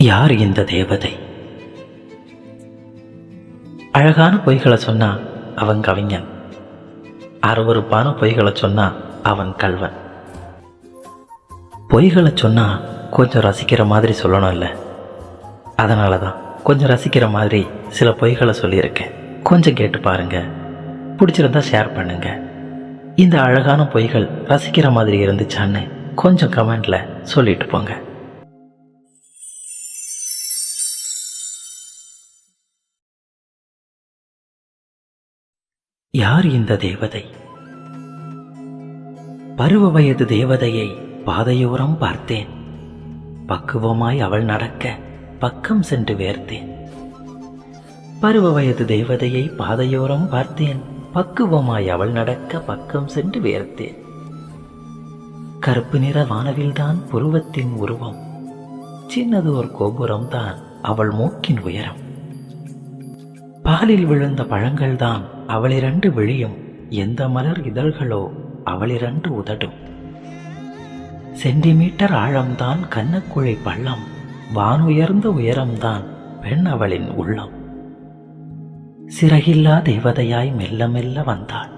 யார் இந்த தேவதை? அழகான பொய்களை சொன்னா அவன் கவிஞன், அருவருப்பான பொய்களை சொன்னா அவன் கள்வன். பொய்களை சொன்னா கொஞ்சம் ரசிக்கிற மாதிரி சொல்லணும் இல்லை? அதனால தான் கொஞ்சம் ரசிக்கிற மாதிரி சில பொய்களை சொல்லியிருக்கேன். கொஞ்சம் கேட்டு பாருங்க, பிடிச்சிருந்தா ஷேர் பண்ணுங்க. இந்த அழகான பொய்கள் ரசிக்கிற மாதிரி இருந்துச்சான்னு கொஞ்சம் கமெண்ட்ல சொல்லிட்டு போங்க. யார் இந்த தேவதை? பருவ வயது தேவதையை பாதையோரம் பார்த்தேன். பக்குவமாய் அவள் நடக்க பக்கம் சென்று வேர்த்தேன். பருவ வயது தேவதையை பாதையோரம் பார்த்தேன். பக்குவமாய் அவள் நடக்க பக்கம் சென்று வேர்த்தேன். கருப்பு நிற வானவில்தான் புருவத்தின் உருவம். சின்னதோர் கோபுரம்தான் அவள் மூக்கின் உயரம். பாலில் விழுந்த பழங்கள்தான் அவளிரண்டு விழியும். எந்த மலர் இதழ்களோ அவளிரண்டு உதடும். சென்டிமீட்டர் ஆழம்தான் கன்னக்குழி பள்ளம். வானுயர்ந்த உயரம்தான் பெண் அவளின் உள்ளம். சிறகில்லா தேவதையாய் மெல்ல மெல்ல வந்தாள்.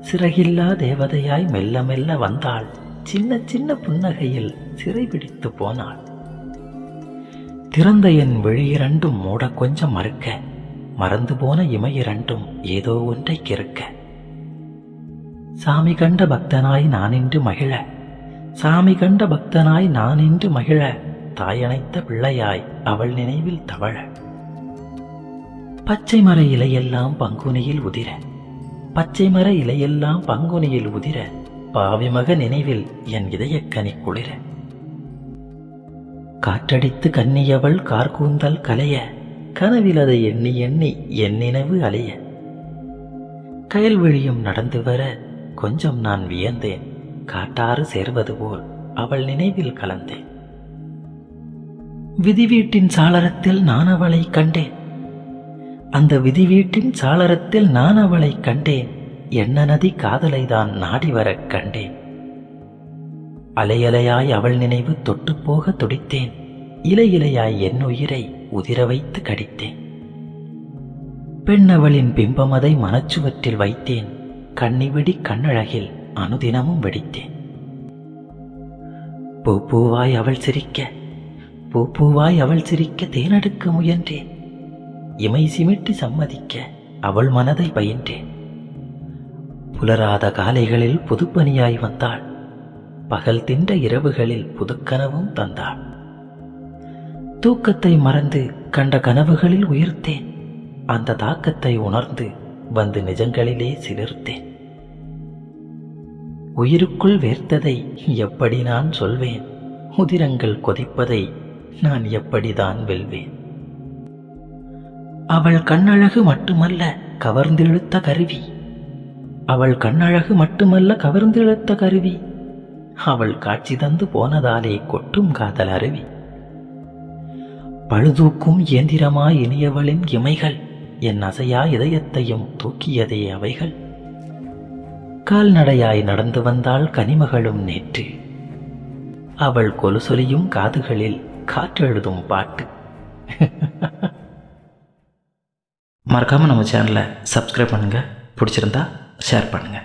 சிறகில்லா தேவதையாய் மெல்ல மெல்ல வந்தாள். சின்ன சின்ன புன்னகையில் சிறை பிடித்து போனாள். திறந்த என் விழியிரண்டும் மூட கொஞ்சம் மறுக்க, மறந்து போன இமையிரண்டும் ஏதோ ஒன்றை கிறுக்க. சாமி கண்ட பக்தனாய் நான் இன்று மகிழ, சாமி கண்ட பக்தனாய் நான் இன்று மகிழ, தாயணைத்த பிள்ளையாய் அவள் நினைவில் தவழ. பச்சை மர இலையெல்லாம் பங்குனியில் உதிர, பச்சை மர இலையெல்லாம் பங்குனியில் உதிர, பாவிமக நினைவில் என் இதயக்கனி குளிர. காற்றடித்து கன்னியவள் கார்கூந்தல் கலைய, கனவில் அதை எண்ணி எண்ணி என் நினைவு அலைய. கயல்வெளியும் நடந்து வர கொஞ்சம் நான் வியந்தேன். காட்டாறு சேர்வது போல் அவள் நினைவில் கலந்தேன். விதி வீட்டின் சாளரத்தில் நான் அவளை கண்டேன். அந்த விதி வீட்டின் சாளரத்தில் நான் அவளை கண்டேன். எண்ண நதி காதலை தான் நாடி வரக் கண்டேன். அலையலையாய் அவள் நினைவு தொட்டு போக துடித்தேன். இலை இலையாய் என் உயிரை உதிர வைத்து கடித்தேன். பெண்ணவளின் பிம்பமதை மனச்சுவற்றில் வைத்தேன். கண்ணிவிடி கண்ணழகில் அனுதினமும் வெடித்தேன். பூப்பூவாய் அவள் சிரிக்க, பூப்பூவாய் அவள் சிரிக்க தேனெடுக்க முயன்றேன். இமை சிமிட்டி சம்மதிக்க அவள் மனதை பயின்றேன். புலராத காலைகளில் புதுப்பனியாய் வந்தாள். பகல் தின்ற இரவுகளில் புதுக்கனவும் தந்தாள். தூக்கத்தை மறந்து கண்ட கனவுகளில் உயிர்த்தேன். அந்த தாக்கத்தை உணர்ந்து வந்து நிஜங்களிலே சிலிர்த்தேன். உயிருக்குள் வேர்த்ததை எப்படி நான் சொல்வேன்? உதிரங்கள் கொதிப்பதை நான் எப்படிதான் வெல்வேன்? அவள் கண்ணழகு மட்டுமல்ல கவர்ந்திழுத்த கருவி. அவள் கண்ணழகு மட்டுமல்ல கவர்ந்திழுத்த கருவி. அவள் காட்சி தந்து போனதாலே கொட்டும் காதல் அருவி. பழுதூக்கும் இயந்திரமாய் இனியவளின் இமைகள் என் அசையா இதயத்தையும் தூக்கியதே அவைகள். கால்நடையாய் நடந்து வந்தாள் கனிமகளும் நேற்று. அவள் கொலுசொலியும் காதுகளில் காற்றெழுதும் பாட்டு. மறக்காம நம்ம சேனலை சப்ஸ்கிரைப் பண்ணுங்க. பிடிச்சிருந்தா ஷேர் பண்ணுங்க.